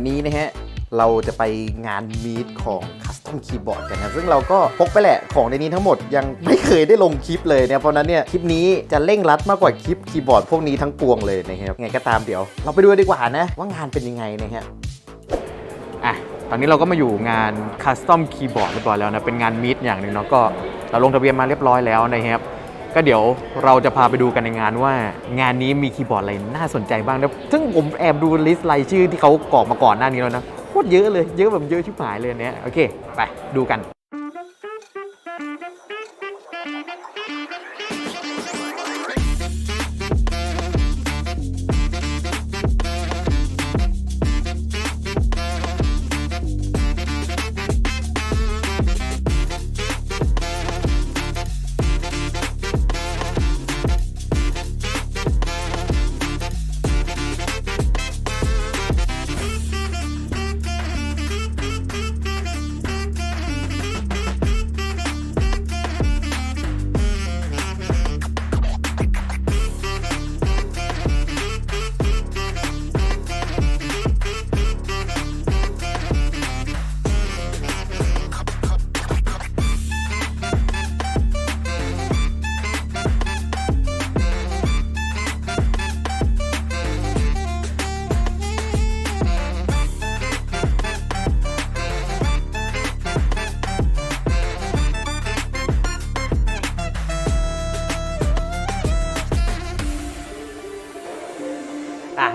นี้นะฮะเราจะไปงานมีตของ Custom Keyboard กันนะซึ่งเราก็พกไปแหละของในนี้ทั้งหมดยังไม่เคยได้ลงคลิปเลยเนี่ยเพราะนั้นเนี่ยคลิปนี้จะเร่งรัดมากกว่าคลิปคีย์บอร์ดพวกนี้ทั้งปวงเลยนะครับไงก็ตามเดี๋ยวเราไปดูดีกว่านะว่างานเป็นยังไงนะฮะตอนนี้เราก็มาอยู่งาน Custom Keyboard เรียบร้อยแล้วนะเป็นงานมีตอย่างหนึ่งเนาะก็เราลงทะเบียนมาเรียบร้อยแล้วนะครับก็เดี๋ยวเราจะพาไปดูกันในงานว่างานนี้มีคีย์บอร์ดอะไรน่าสนใจบ้างนะซึ่งผมแอบดูลิสต์รายชื่อที่เขากรอกมาก่อนหน้านี้แล้วนะโคตรเยอะเลยเยอะแบบเยอะชิบหายเลยเนี่ยโอเคไปดูกัน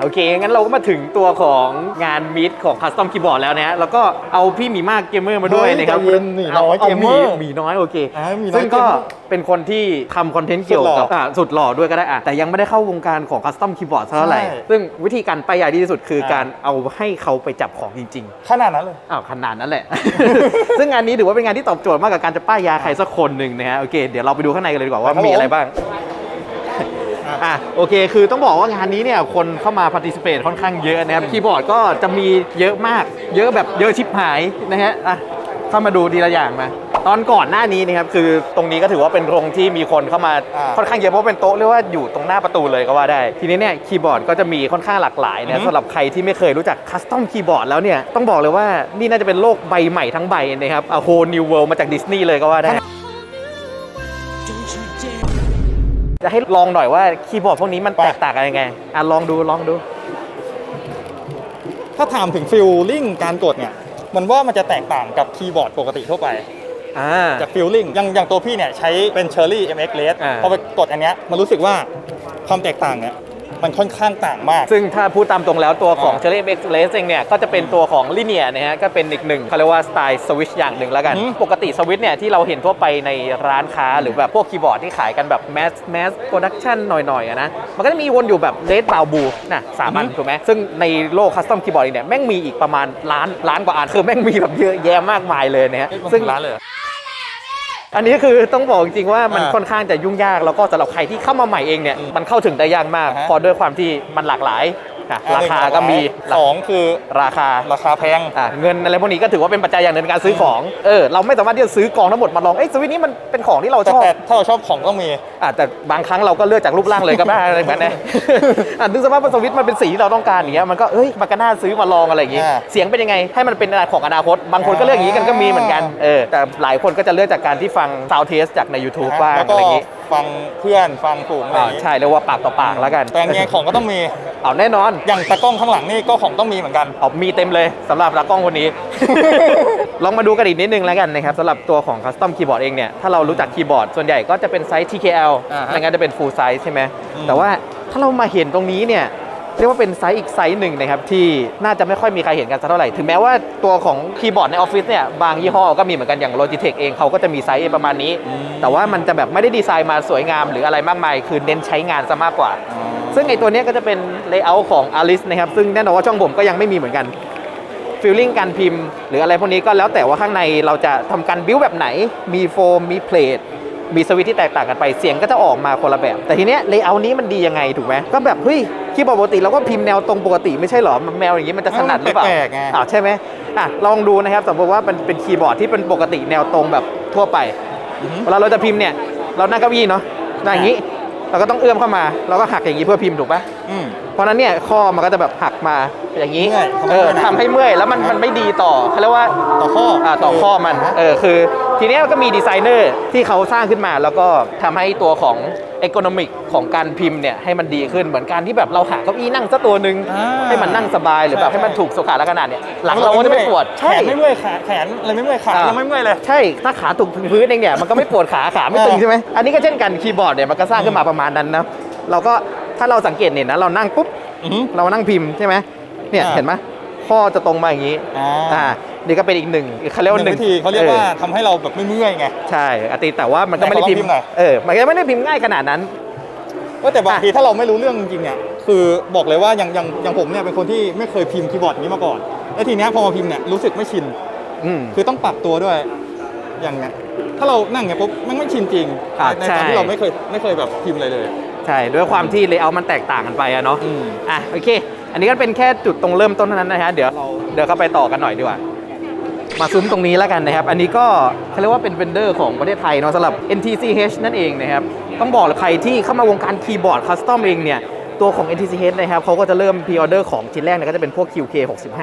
โอเคงั้นเราก็มาถึงตัวของงานมีตของ Custom Keyboard แล้วนะแล้วก็เอาพี่หมีมากเกมเมอร์มาด้วยนะครับเอาหมีน้อยโอเคซึ่งก็เป็นคนที่ทำคอนเทนต์เกี่ยวกับสุดหล่อด้วยก็ได้แต่ยังไม่ได้เข้าวงการของ Custom Keyboard เท่าไหร่ซึ่งวิธีการป้ายยาดีที่สุดคือการเอาให้เขาไปจับของจริงๆขนาดนั้นเลยขนาดนั้นแหละ ซึ่งงานนี้ถือว่าเป็นงานที่ตอบโจทย์มากกับการจะป้ายยาใครสักคนหนึ่งนะฮะโอเคเดี๋ยวเราไปดูข้างในกันเลยดีกว่าว่ามีอะไรบ้างโอเคคือต้องบอกว่างานนี้เนี่ยคนเข้ามา participate ค่อนข้างเยอะนะครับคีย์บอร์ดก็จะมีเยอะมากเยอะแบบเยอะชิบหายนะฮะเข้ามาดูทีละอย่างมาตอนก่อนหน้านี้นะครับคือตรงนี้ก็ถือว่าเป็นโรงที่มีคนเข้ามาค่อนข้างเยอะเพราะเป็นโต๊ะเรียกว่าอยู่ตรงหน้าประตูเลยก็ว่าได้ทีนี้เนี่ยคีย์บอร์ดก็จะมีค่อนข้างหลากหลายนะสำหรับใครที่ไม่เคยรู้จัก Custom Keyboard แล้วเนี่ยต้องบอกเลยว่านี่น่าจะเป็นโลกใบใหม่ทั้งใบนะครับ A whole new world มาจากดิสนีย์เลยก็ว่าได้จะให้ลองหน่อยว่าคีย์บอร์ดพวกนี้มันแตกต่างกันยังไงลองดูถ้าถามถึงฟีลลิ่งการกดเนี่ยมันว่ามันจะแตกต่างกับคีย์บอร์ดปกติทั่วไปจากฟีลลิ่งอย่างตัวพี่เนี่ยใช้เป็น Cherry MX Red พอไปกดอันเนี้ยมันรู้สึกว่าความแตกต่างเนี่ยมันค่อนข้างต่างมากซึ่งถ้าพูดตามตรงแล้วตัวของ Cherry MX Red เองเนี่ยก็จะเป็นตัวของ Linear นะฮะก็เป็นอีกหนึ่งเขาเรียกว่าสไตล์สวิตช์อย่างหนึ่งแล้วกันปกติสวิตช์เนี่ยที่เราเห็นทั่วไปในร้านค้าหรือแบบพวกคีย์บอร์ดที่ขายกันแบบแมสโปรดักชั่นหน่อยๆนะมันก็จะมีวนอยู่แบบ Red Bow Blue นะ3 อันถูกไหมซึ่งในโลก Custom Keyboard เนี่ยแม่งมีอีกประมาณล้านกว่าอันคือแม่งมีแบบเยอะแยะมากมายเลยนะฮะซึ่งร้านเลยอันนี้คือต้องบอกจริงๆว่ามันค่อนข้างจะยุ่งยากแล้วก็สำหรับใครที่เข้ามาใหม่เองเนี่ยมันเข้าถึงได้ยากมากเพราะด้วยความที่มันหลากหลายราคาก็มี2คือราคาแพงเงินอะไรพวกนี้ก็ถือว่าเป็นปัจจัยอย่างหนึ่งในการซื้อของเราไม่สามารถที่จะซื้อกองทั้งหมดมาลองสวิตช์นี้มันเป็นของที่เราชอบแต่ถ้าเราชอบของก็มีแต่บางครั้งเราก็เลือกจากรูปร่างเลยก็ได้อะไรแบบนี้นึกสภาพสวิตช์มันเป็นสีที่เราต้องการอย่างเงี้ยมันก็มันก็น่าซื้อมาลองอะไรอย่างงี้เสียงเป็นยังไงให้มันเป็นอะไรของอนาคตบางคนก็เลือกอย่างนี้กันก็มีเหมือนกันแต่หลายคนก็จะเลือกจากการที่ฟัง sound test จากใน YouTube บ้างอะไรอย่างงี้ฟังเพื่อนฟังฝูงอะไรใช่เรียกว่าปากต่อปากแล้วกันแต่เงี้ยของก็ต้องมีแน่นอนอย่างตากล้องข้างหลังนี่ก็ของต้องมีเหมือนกันมีเต็มเลยสำหรับตากล้องคนนี้ ลองมาดูกันอีกนิดนึงแล้วกันนะครับสำหรับตัวของ Custom Keyboard เองเนี่ยถ้าเรารู้จักคีย์บอร์ดส่วนใหญ่ก็จะเป็นไซส์ TKL ไม่งั้นจะเป็น Full Size ใช่ไหมแต่ว่าถ้าเรามาเห็นตรงนี้เนี่ยเรียกว่าเป็นไซส์อีกไซส์หนึ่งนะครับที่น่าจะไม่ค่อยมีใครเห็นกันสักเท่าไหร่ถึงแม้ว่าตัวของคีย์บอร์ดในออฟฟิศเนี่ยบางยี่ห้อก็มีเหมือนกันอย่าง Logitech เองเขาก็จะมีไซส์ประมาณนี้แต่ว่ามันจะแบบไม่ได้ดีไซน์มาสวยงามหรืออะไรมากมายคือเน้นใช้งานซะมากกว่าซึ่งไอตัวนี้ก็จะเป็นเลเยอร์ของ Alice นะครับซึ่งแน่นอนว่าช่องผมก็ยังไม่มีเหมือนกันฟีลลิ่งการพิมพ์หรืออะไรพวกนี้ก็แล้วแต่ว่าข้างในเราจะทำการบิวแบบไหนมีโฟมมีเพลทมีสวิตช์ที่แตกต่างกันไปเสียงก็จะออกมาคนละแบบแต่ทีเนี้ยเลเยอร์นี้มันดียังไงถูกไหมก็แบบเฮ้ยคีย์บอร์ดปกติเราก็พิมพ์แนวตรงปกติไม่ใช่หรอแมวอย่างนี้มันจะถนัดหรือเปล่าใช่ไหมลองดูนะครับสมมติว่ามันเป็นคีย์บอร์ดที่เป็นปกติแนวตรงแบบทั่วไปเวลาเราจะพิมพ์เนี่ยเรานั่งเก้าอี้เนาะนั่งอย่างนี้เราก็ต้องเอื้อมเข้ามาเราก็หักอย่างนี้เพื่อพิมพ์ถูกปะ เพราะนั้นเนี่ยข้อมันก็จะแบบหักมาอย่างนี้ เมื่อยทำให้เมื่อยนะ ทำให้เมื่อยแล้วมันไม่ดีต่อเขาเรียกว่า ต่อข้อ ต่อข้อมันคือทีเนี้ยมันก็มีดีไซเนอร์ที่เขาสร้างขึ้นมาแล้วก็ทำให้ตัวของเอโคโนมิกของการพิมพ์เนี่ยให้มันดีขึ้นเหมือนการที่แบบเราหาเก้าอี้นั่งสักตัวหนึ่งให้มันนั่งสบายหรือแบบให้มันถูกสุขลักษณะเนี่ยหลังเราก็จะไม่ปวด แขนไม่เมื่อยขาแขนอะไรไม่เมื่อยขายังไม่เมื่อยเลย ใช่ถ้าขาถูกพื้นเองเนี่ยมันก็ไม่ปวดขาไม่ตึงใช่ไหมอันนี้ก็เช่นกันคีย์บอร์ดเนี่ยมันก็สร้างขึ้นมาประมาณนั้นนะเราก็ถ้าเราสังเกตเนี่ยนะเรานั่งปุ๊บเรานั่งพิมพ์ใช่ไหมเนี่ยเห็นไหมข้อจะตรงมาอย่างนี้นี่ก็เป็นอีกหนึ่งเขาเรียกว่าหนึ่ง วิธีเขาเรียกว่าทำให้เราแบบไม่เมื่อยไงใช่แต่ว่ามันก็ไม่ได้พิมพ์มันก็ไม่ได้พิมพ์ง่ายขนาดนั้นแต่บางทีถ้าเราไม่รู้เรื่องจริงๆเนี่ยคือบอกเลยว่าอย่างผมเนี่ยเป็นคนที่ไม่เคยพิมพ์คีย์บอร์ดนี้มาก่อนแล้วทีเนี้ยพอมาพิมพ์เนี่ยรู้สึกไม่ชินคือต้องปรับตัวด้วยอย่างเงี้ยถ้าเรานั่งเงี้ยปุ๊บมันไม่ชินจริงในตอนที่เราไม่เคยแบบพิมพ์อะไรเลยใช่ด้วยความที่เลเยอร์มันแตกต่างกันไปอะเนาะโอเคอันนี้ก็เป็นแค่จุดตรงเริ่มต้นเท่านั้นนะฮะเดี๋ยวก็ไปต่อกันหน่อยดีกว่ามาซุ้มตรงนี้แล้วกันนะครับอันนี้ก็เขาเรียกว่าเป็นเวนเดอร์ของประเทศไทยเนาะสำหรับ NTCH นั่นเองนะครับต้องบอกเลยใครที่เข้ามาวงการคีย์บอร์ดคัสตอมเองเนี่ยตัวของ NTCH นะครับเขาก็จะเริ่มพรีออเดอร์ของชิ้นแรกเนี่ยก็จะเป็นพวก QK65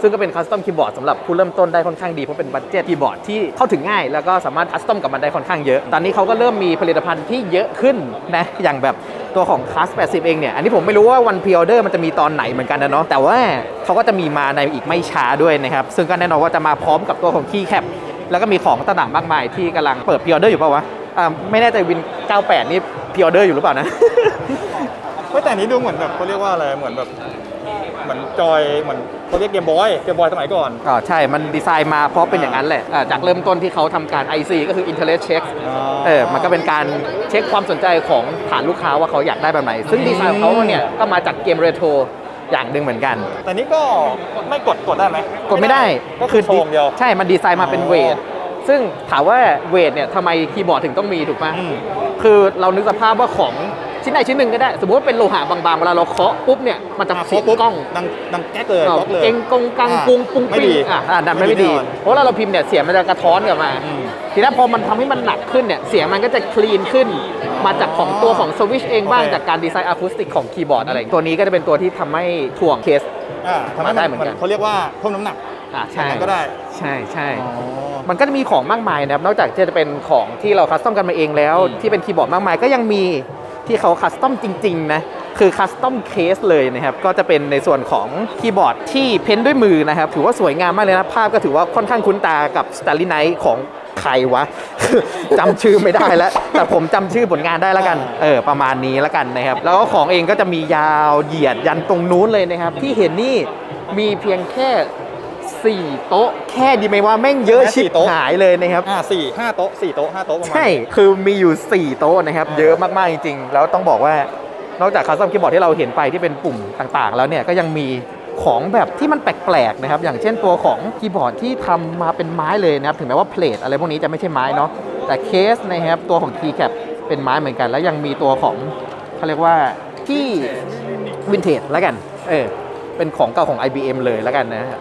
ซึ่งก็เป็นคัสตอมคีย์บอร์ดสำหรับผู้เริ่มต้นได้ค่อนข้างดีเพราะเป็นบัดเจ็ตคีย์บอร์ดที่เข้าถึงง่ายแล้วก็สามารถคัสตอมกับมันได้ค่อนข้างเยอะตอนนี้เขาก็เริ่มมีผลิตภัณฑ์ที่เยอะขึ้นนะอย่างแบบตัวของ Class 80เองเนี่ยอันนี้ผมไม่รู้ว่าวันพรีออเดอร์มันจะมีตอนไหนเหมือนกันนะเนาะแต่ว่าเขาก็จะมีมาในอีกไม่ช้าด้วยนะครับซึ่งก็แน่นอนว่าจะมาพร้อมกับตัวของคีย์แคปแล้วก็มีของต่างๆมากมายที่กำลังเปิดพรีออเดอร์อยู่เปล่าวะไม่แน่ใจวิน 98 นี่พรีออเดอร์อยู่หรือเปล่านะ แต่นี้ดูเหมือนแบบเขาเรียกว่าอะไรเหมือนแบบเหมือนจอยเหมือนเขาเรียกเกมบอยสมัยก่อนใช่มันดีไซน์มาเพราะเป็นอย่างนั้นแหละจากเริ่มต้นที่เขาทำการ IC ก็คือ Interest Check มันก็เป็นการเช็คความสนใจของฐานลูกค้าว่าเขาอยากได้แบบไหนซึ่งดีไซน์ของเขาเนี่ยก็มาจากเกมเรโทรอย่างหนึ่งเหมือนกันแต่นี้ก็ไม่กดได้ไหมกดไม่ได้ก็คือโชว์เดียวใช่มันดีไซน์มาเป็นเวทซึ่งถามว่าเวทเนี่ยทำไมคีย์บอร์ดถึงต้องมีถูกป่ะคือเรานึกสภาพว่าของชิ้นใดชิ้นหนึ่งก็ได้สมมติว่าเป็นโลหะบางๆเวลาเราเคาะปุ๊บเนี่ยมันจะเสียงกล้องดังแก๊กเลยเก่งกงกังปุงปุ้งปิ้งดันไม่ดีเพราะเราพิมพ์เนี่ยเสียงมันจะกระท้อนกลับมาทีนี้พอมันทำให้มันหนักขึ้นเนี่ยเสียงมันก็จะคลีนขึ้นมาจากของตัวของสวิตช์เองบ้างจากการดีไซน์อะคูสติกของคีย์บอร์ดอะไรตัวนี้ก็จะเป็นตัวที่ทำให้ถ่วงเคสทำให้ได้เหมือนกันเขาเรียกว่าเพิ่มน้ำหนักใช่ก็ได้ใช่มันก็จะมีของมากมายนะครับนอกจากจะเป็นของที่เราคัสตอมกันมาเองแล้วที่เป็นคีย์บอร์ดมากมายก็ยังมีที่เขาคัสตอมจริงๆนะคือคัสตอมเคสเลยนะครับก็จะเป็นในส่วนของคีย์บอร์ดที่เพ้นด้วยมือนะครับถือว่าสวยงามมากเลยนะภาพก็ถือว่าค่อนข้างคุ้นตากับ Starry Night ของใครวะ จำชื่อไม่ได้แล้วแต่ผมจำชื่อผลงานได้แล้วกันประมาณนี้แล้วกันนะครับแล้วก็ของเองก็จะมียาวเหยียดยันตรงนู้นเลยนะครับที่เห็นนี่มีเพียงแค่4 โต๊ะแค่ดีไหมว่าแม่งเยอะชิบหายเลยนะครับ5 โต๊ะประมาณใช่คือมีอยู่4 โต๊ะนะครับเยอะมากๆจริงๆแล้วต้องบอกว่านอกจากคัสตอมคีย์บอร์ดที่เราเห็นไปที่เป็นปุ่มต่างๆแล้วเนี่ยก็ยังมีของแบบที่มันแปลกๆนะครับอย่างเช่นตัวของคีย์บอร์ดที่ทำมาเป็นไม้เลยนะครับถึงแม้ว่าเพลทอะไรพวกนี้จะไม่ใช่ไม้เนาะแต่เคสนะครับตัวของคีย์แคปเป็นไม้เหมือนกันแล้วยังมีตัวของเขาเรียกว่าที่วินเทจแล้วกันเป็นของเก่าของ IBM เลยแล้วกันนะครับ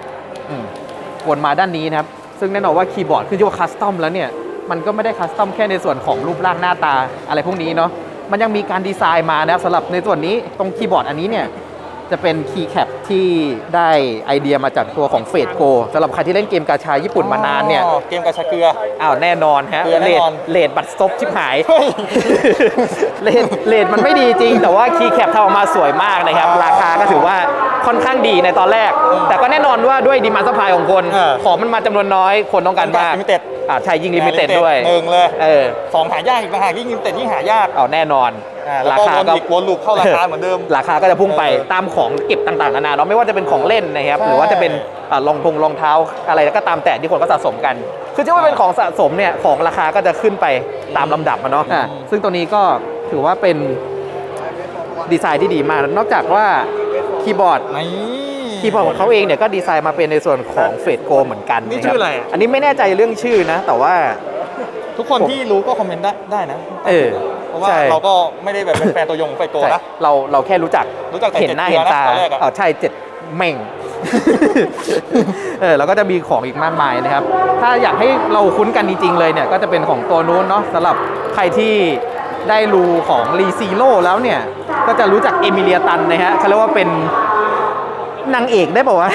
วนมาด้านนี้นะครับซึ่งแน่นอนว่าคีย์บอร์ดคือที่ว่าคัสตอมแล้วเนี่ยมันก็ไม่ได้คัสตอมแค่ในส่วนของรูปร่างหน้าตาอะไรพวกนี้เนาะมันยังมีการดีไซน์มานะครับสำหรับในส่วนนี้ตรงคีย์บอร์ดอันนี้เนี่ยจะเป็นคีย์แคปที่ได้ไอเดียมาจากตัวของเฟดโกสำหรับใครที่เล่นเกมกาชาญี่ปุ่นมานานเนี่ยเกมกาชาเกลือแน่นอนฮะเลดบัตรซบชิบหายเลดมันไม่ดีจริงแต่ว่าคีย์แคปทำออกมาสวยมากนะครับราคาก็ถือว่าค่อนข้างดีในตอนแรกแต่ก็แน่นอนว่าด้วยดีมานด์ซัพพลายของคนของมันมาจำนวนน้อยคนต้องการมากใช่ยิ่งลิมิเต็ดด้วย1เลย2หายากอีกต่างหากยิ่งลิมิเต็ดยิ่งหายากแน่นอนราคาก็วนลูปเข้าราคาเหมือนเดิมราคาก็จะพุ่งไปตามของเก็บต่างๆนานาเนาะไม่ว่าจะเป็นของเล่นนะครับหรือว่าจะเป็นรองเท้าอะไรก็ตามแต่ที่คนก็สะสมกันคือจะว่าเป็นของสะสมเนี่ยของราคาก็จะขึ้นไปตามลำดับเนาะซึ่งตัวนี้ก็ถือว่าเป็นดีไซน์ที่ดีมากนอกจากว่าคีย์บอร์ดของเขาเองเนี่ยก็ดีไซน์มาเป็นในส่วนของเฟดโกเหมือนกันนี่ชื่ออะไรอันนี้ไม่แน่ใจเรื่องชื่อนะแต่ว่าทุกคนที่รู้ก็คอมเมนต์ได้นะเพราะว่าเราก็ไม่ได้แบบเป็นแฟนตัวยงเฟดโกนะเราแค่รู้จักแต่เห็นหน้าเห็นตาใช่7 เม่งแล้วก็จะมีของอีกมากมายนะครับถ้าอยากให้เราคุ้นกันจริงๆเลยเนี่ยก็จะเป็นของตัวนู้นเนาะสำหรับใครที่ได้รูของรีซีโร่แล้วเนี่ย ก็จะรู้จักเอมิเลียตันนะฮะเขาเรียกว่าเป็นนางเอกได้ป่าวะ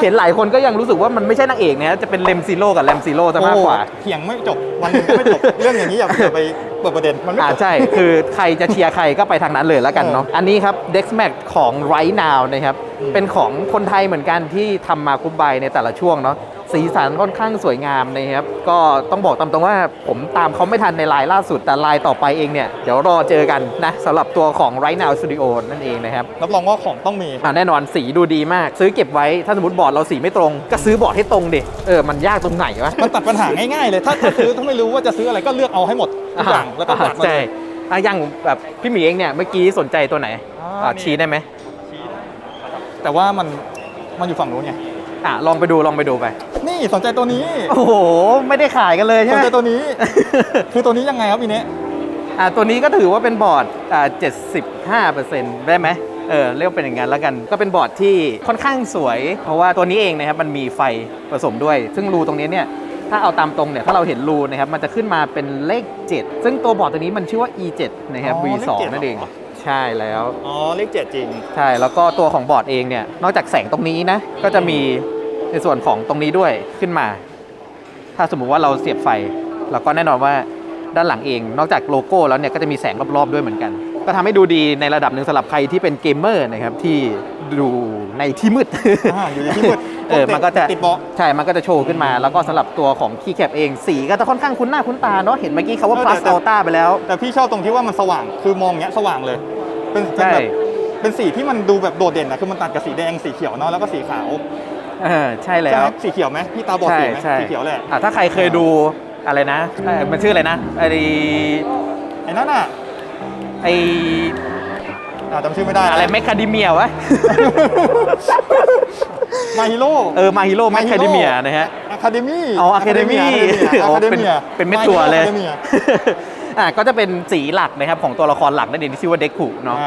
เห็นหลายคนก็ยังรู้สึกว่ามันไม่ใช่นางเอกนะจะเป็นเลมซิโร่กับแรมซิโร่จะมากกว่า เถียงไม่จบวันนึงก็ไม่จบ เรื่องอย่างนี้อย่าไปเปิดประเด็นมันไม่จบ ใช่คือใครจะเชียร์ใครก็ไปทางนั้นเลยแล้วกันเนาะอันนี้ครับ Dexmax ของ Right Now นะครับเป็นของคนไทยเหมือนกันที่ทำมาคุบใบในแต่ละช่วงเนาะสีสันค่อนข้างสวยงามนะครับก็ต้องบอกตามตรงว่าผมตามเขาไม่ทันในไลน์ล่าสุดแต่ไลน์ต่อไปเองเนี่ยเดี๋ยวรอเจอกันนะสำหรับตัวของ Right Now Studio นั่นเองนะครับ รับรองว่าของต้องมี แน่นอนสีดูดีมากซื้อเก็บไว้ถ้าสมมติบอร์ดเราสีไม่ตรงก็ซื้อบอร์ดให้ตรงดิมันยากตรงไหนวะ มันตัดปัญหาง่ายๆเลยถ้าซื้อถ้าไม่รู้ว่าจะซื้ออะไรก็เลือกเอาให้หมดทุกอย่างแล้วก็ตัดมา ใช่อย่างแบบพี่หมีเองเนี่ยเมื่อกี้สนใจตัวไหนชี้ได้ไหม แต่ว่ามันอยู่ฝั่งนู้นไง ลองไปดูไป นี่สนใจตัวนี้ โอ้โหไม่ได้ขายกันเลยใช่ ส ไห น ม ใจตัวนี้ คือตัวนี้ยังไงครับพี่เนี้ย ตัวนี้ก็ถือว่าเป็นบอร์ด75%ได้ไหมเรียกว่าเป็นอย่างนั้นแล้วกันก็เป็นบอร์ดที่ค่อนข้างสวย เพราะว่าตัวนี้เองนะครับมันมีไฟผสมด้วย ซึ่งรูตรงนี้เนี่ยถ้าเอาตามตรงเนี่ยถ้าเราเห็นรูนะครับมันจะขึ้นมาเป็นเลข 7 ซึ่งตัวบอร์ดตัวนี้มันชื่อว่า E7 นะครับ V2 นั่นเองใช่แล้ว เลข7จริง ใช่แล้วก็ตัวของบอร์ดเองเนี่ยนอกจากแสงตรงนี้นะก็จะมีในส่วนของตรงนี้ด้วยขึ้นมา ถ้าสมมุติว่าเราเสียบไฟแล้วก็แน่นอนว่าด้านหลังเองนอกจากโลโก้แล้วเนี่ยก็จะมีแสงรอบๆด้วยเหมือนกันก็ทำให้ดูดีในระดับหนึ่งสำหรับใครที่เป็นเกมเมอร์นะครับที่ดูในที่มืด อยู่ในที่มืด มันก็จะ ติดเบาะ ใช่มันก็จะโชว์ขึ้นมาแล้วก็สำหรับตัวของคีย์แคปเองสีก็จะค่อนข้างคุ้นหน้าคุ้นตาเนาะเห็นเมื่อกี้เขาว่า plus ultra ไปแล้ว แต่พี่ชอบตรงที่ว่ามันสว่างคือมองเงี้ยสว่างเลยเป็นแบบเป็นสีที่มันดูแบบโดดเด่นนะคือมันตัดกับสีแดงสีเขียวเนาะแล้วก็สีขาว ใช่แล้ว สีเขียวไหมพี่ตาบอดสีไหมสีเขียวแหละ ถ้าใครเคยดูอะไรนะมันชื่ออะไรนะไอ้ นั่นน่ะจำชื่อไม่ได้ อะไรแมคคาเดเมียวะ มาฮิโร่ มาฮิโร่แมคคาเดเมียนะฮะ อะคาเดมี่ อะคาเดมี่เป็นเม็ดถั่วเลย ก็จะเป็นสีหลักนะครับของตัวละครหลักนั่นเองที่ชื่อว่าเด็กคุเนาะ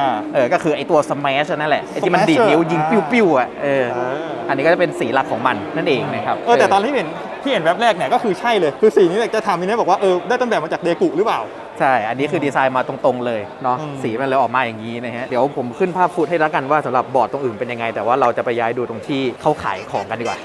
ก็คือไอตัวสแมชนั่นแหละไอที่มันดีดนิ้วยิงปิ้วๆอันนี้ก็จะเป็นสีหลักของมันนั่นเองนะครับแต่ตอนที่เห็นแวบแรกเนี่ยก็คือใช่เลยคือสีนี้จะถามมินเนี่ยบอกว่าได้ต้นแบบมาจากเดกุหรือเปล่าใช่อันนี้คือดีไซน์มาตรงๆเลยเนาะสีมันเลยออกมาอย่างนี้นะฮะเดี๋ยวผมขึ้นภาพฟุตให้แล้วกันว่าสำหรับบอร์ดตรงอื่นเป็นยังไงแต่ว่าเราจะไปย้ายดูตรงที่เขาขายของกันดีกว่า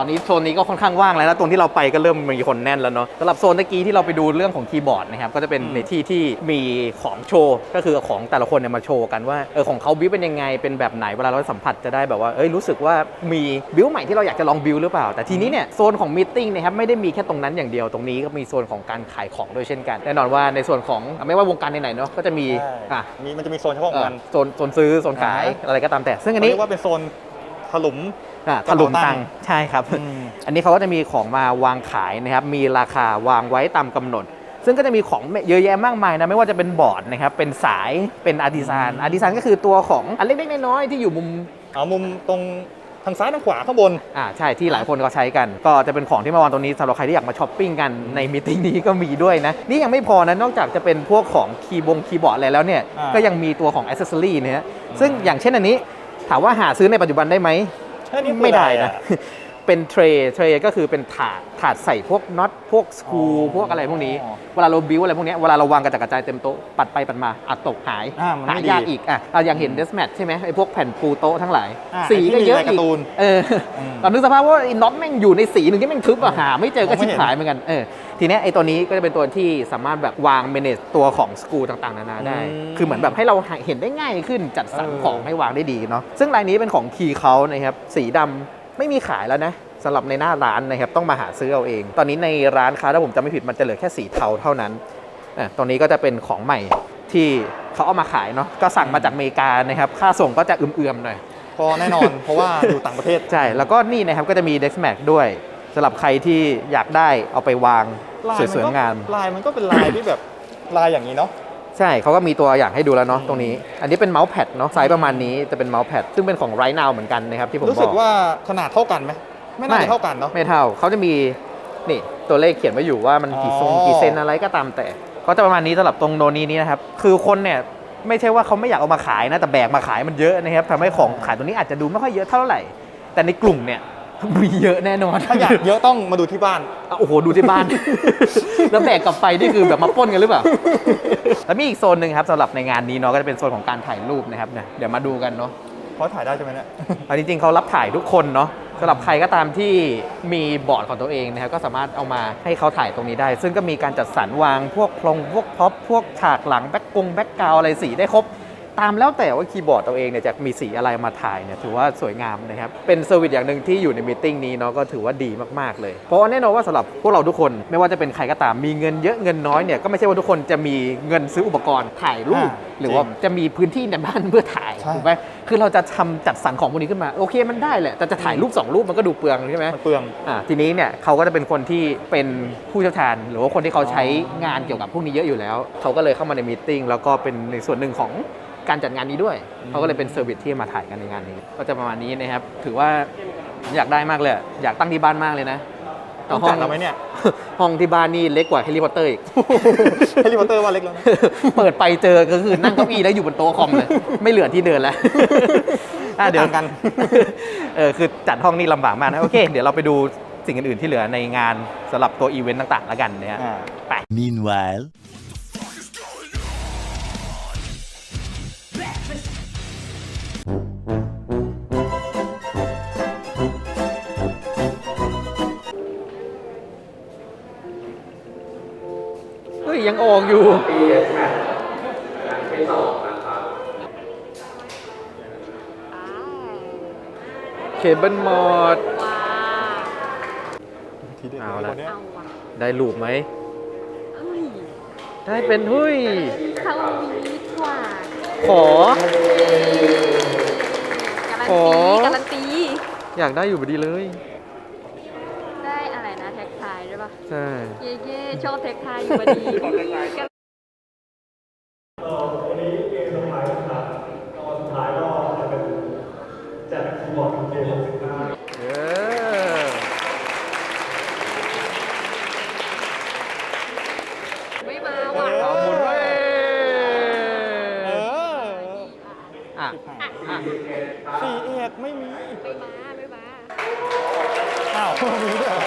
ตอนนี้โซนนี้ก็ค่อนข้างว่างแล้วนะตรงที่เราไปก็เริ่มมีคนแน่นแล้วเนาะสำหรับโซนตะกี้ที่เราไปดูเรื่องของคีย์บอร์ดนะครับก็จะเป็นในที่ที่มีของโชว์ก็คือของแต่ละคนเนี่ยมาโชว์กันว่าของเขาบิวเป็นยังไงเป็นแบบไหนเวลาเราสัมผัสจะได้แบบว่ารู้สึกว่ามีบิวใหม่ที่เราอยากจะลองบิวหรือเปล่าแต่ทีนี้เนี่ยโซนของมีตติ้งนะครับไม่ได้มีแค่ตรงนั้นอย่างเดียวตรงนี้ก็มีโซนของการขายของด้วยเช่นกันแน่นอนว่าในส่วนของไม่ว่าวงการไหนๆเนาะก็จะมีมันจะมีโซนเฉพาะมันโซนซื้อโซนขายอะไรก็ตามแต่ซึ่งอันนี้เรียกว่าเป็นโซนถลุมตังค์ใช่ครับอันนี้เขาก็จะมีของมาวางขายนะครับมีราคาวางไว้ตามกำหนดซึ่งก็จะมีของเยอะแยะมากมายนะไม่ว่าจะเป็นบอร์ดนะครับเป็นสายเป็นอาร์ติซานก็คือตัวของอันเล็กๆน้อยๆที่อยู่มุมตรงทางซ้ายทางขวาข้างบนใช่ที่หลายคนก็ใช้กันก็จะเป็นของที่มาวางตรงนี้สำหรับใครที่อยากมาช้อปปิ้งกันในมีตติ้งนี้ก็มีด้วยนะนี่ยังไม่พอนะนอกจากจะเป็นพวกของคีย์บอร์ดอะไรแล้วเนี่ยก็ยังมีตัวของแอคเซสซอรี่เนี่ยซึ่งอย่างเช่นอันนี้ถามว่าหาซื้อในปัจจุบันได้ไหมไม่ได้นะเป็นเทรก็คือเป็นถาดใส่พวกน็อตพวกสกรูพวกอะไรพวกนี้เวลาเราบิวอะไรพวกนี้เวลาเราวางกระจายเต็มโต๊ะปัดไปปัดมาอัดตกหายยากอีกอย่างเห็นเดสแมทใช่ไหมไอ้พวกแผ่นปูโต๊ะทั้งหลายสีก็เยอะอีกตอนนึกสภาพว่าน็อตแม่งอยู่ในสีหนึ่งที่แม่งทึบหาไม่เจอก็ชิบหายเหมือนกันทีนี้ไอ้ตัวนี้ก็จะเป็นตัวที่สามารถแบบวางเมเนจตัวของสกรูต่างๆนานาได้คือเหมือนแบบให้เราเห็นได้ง่ายขึ้นจัดสรรของให้วางได้ดีเนาะซึ่งรายนี้เป็นของคีย์เขานะครับสีดำไม่มีขายแล้วนะสำหรับในหน้าร้านนะครับต้องมาหาซื้อเอาเองตอนนี้ในร้านค้าถ้าผมจำไม่ผิดมันจะเหลือแค่สีเทาเท่านั้นตรงนี้ก็จะเป็นของใหม่ที่เขาเอามาขายเนาะก็สั่งมาจากอเมริกานะครับค่าส่งก็จะเอื่อมๆหน่อยก็แน่นอน เพราะว่าอยู่ต่างประเทศใช่แล้วก็นี่นะครับก็จะมี Dexmax ด้วยสำหรับใครที่อยากได้เอาไปวางสวยๆงามลายมันก็เป็นลายที่แบบลายอย่างนี้เนาะ ใช่เขาก็มีตัวอย่างให้ดูแล้วเนาะตรงนี้ อันนี้เป็นเมาส์แพดเนาะไซส์ประมาณนี้จะเป็นเมาส์แพดซึ่งเป็นของ Right Now เหมือนกันนะครับที่ผมบอก รู้สึกว่าขนาดเท่ากันไหมไม่น่าจะเท่ากันเนาะ ไม่เท่าเขาจะมีนี่ตัวเลขเขียนไว้อยู่ว่ามันกี่ทรงกี่เซนอะไรก็ตามแต่ก็จะประมาณนี้สำหรับตรงโนนี้นะครับคือคนเนี่ยไม่ใช่ว่าเขาไม่อยากเอามาขายนะแต่แบกมาขายมันเยอะนะครับทำให้ของขายตัวนี้อาจจะดูไม่ค่อยเยอะเท่าไหร่แต่ในกลุ่มเนี่ยมีเยอะแน่นอน ถ้าอยากเยอะต้องมาดูที่บ้าน โอ้โหดูที่บ้าน แล้วแบกกลับไปนี่คือแบบมาปล้นกันหรือเปล่า แล้วมีอีกโซนหนึ่งครับสำหรับในงานนี้เนาะก็จะเป็นโซนของการถ่ายรูปนะครับเนี่ยเดี๋ยวมาดูกันเนาะ เขาถ่ายได้ใช่ไหมเนี่ย เอาจริงๆเขารับถ่ายทุกคนเนาะสำหรับใครก็ตามที่มีบอร์ดของตัวเองนะครับก็สามารถเอามาให้เขาถ่ายตรงนี้ได้ ซึ่งก็มีการจัดสรรวางพวกพวกพ็อปพวกฉากหลังแบ็คกราวอะไรสีได้ครบตามแล้วแต่ว่าคีย์บอร์ดตัวเองเนี่ยจะมีสีอะไรมาถ่ายเนี่ยถือว่าสวยงามนะครับเป็นเซอร์วิสอย่างหนึ่งที่อยู่ในมีตติ้งนี้เนาะก็ถือว่าดีมากๆเลยเพราะว่าแน่นอนว่าสำหรับพวกเราทุกคนไม่ว่าจะเป็นใครก็ตามมีเงินเยอะเงินน้อยเนี่ยก็ไม่ใช่ว่าทุกคนจะมีเงินซื้ออุปกรณ์ถ่ายรูปหรือว่าจะมีพื้นที่ในบ้านเพื่อถ่ายถูกไหมคือเราจะทำจัดสรรของพวกนี้ขึ้นมาโอเคมันได้แหละแต่จะถ่ายรูป2รูปมันก็ดูเปลืองใช่ไหม มันเปลือง ทีนี้เนี่ยเขาก็จะเป็นคนที่เป็นผู้เชี่ยวชาญหรือว่าคนที่เขาใช้งานเกี่ยวกับพวกนี้เยอะอยู่แล้วเขาก็เลยเข้ามาในมีตติ้งแล้วก็เป็นในส่วนหนึ่งของการจัดงานนี้ด้วยเขาก็เลยเป็นเซอร์วิสที่มาถ่ายกันในงานนี้ก็จะประมาณนี้นะครับถือว่าอยากได้มากเลยอยากตั้งที่บ้านมากเลยนะ ต้องจัดเราไหมเนี่ย ห้องที่บ้านนี่เล็กกว่าแฮร์รี่พอตเตอร์อีก แฮร์รี่พอตเตอร์ว่าเล็กแล้วนะ เปิดไปเจอก็คือนั่งเก้าอี้แล้วอยู่บนโต๊ะคอมเลยไม่เหลือที่เดินแล้ว เดี๋ยวกัน คือจัดห้องนี่ลำบากมากนะโอเคเดี๋ยวเราไปดูสิ่งอื่นๆที่เหลือในงานสำหรับตัวอีเวนต์ต่างๆแล้วกันเนี่ยไป Meanwhile. เฮ้ยยังออกอยู่เคเบิลมอด ว้า ทีเดียว เอาละ คนเนี้ย เอาว่ะ ได้รูปไหม เฮ้ย ได้เป็นเฮ้ย เข้าวีดกว่า ขอ การัน โอ้ ตีการันตี อยากได้อยู่พอดีเลย ได้อะไรนะแท็กไทายด้วยปะ ใช่ เย่เย่ชอบแท็กไทายอยู่พอดี เออ ไม่มาว่ะ เอาหมุนไว้ เออ อ่ะ 41ไม่มี ไม่มาไม่มา อ้าวมีด้วยเหรอ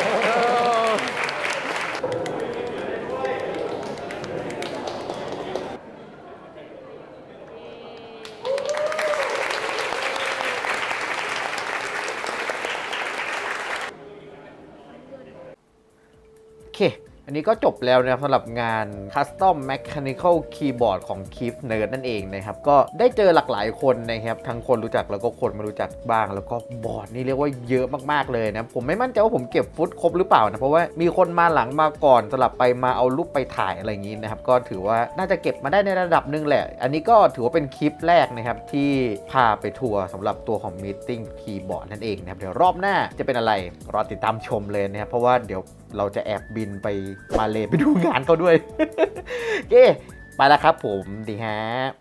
โอเค อันนี้ก็จบแล้วนะครับสำหรับงาน Custom Mechanical Keyboard ของ Keep Nerd นั่นเองนะครับ ก็ได้เจอหลากหลายคนนะครับ ทั้งคนรู้จักแล้วก็คนไม่รู้จักบ้าง แล้วก็บอร์ดนี่เรียกว่าเยอะมากๆเลยนะ ผมไม่มั่นใจว่าผมเก็บฟุตครบหรือเปล่านะ เพราะว่ามีคนมาหลังมาก่อนสลับไปมาเอารูปไปถ่ายอะไรอย่างนี้นะครับ ก็ถือว่าน่าจะเก็บมาได้ในระดับหนึงแหละ อันนี้ก็ถือว่าเป็นคลิปแรกนะครับที่พาไปทัวร์สำหรับตัวของ Meeting Keyboard นั่นเองนะครับ เดี๋ยวรอบหน้าจะเป็นอะไรรอติดตามชมเลยนะครับ เพราะว่าเดี๋ยวเราจะแอบบินไปมาเลไปดูงานเขาด้วย โอเค ไปแล้วครับผมดีฮะ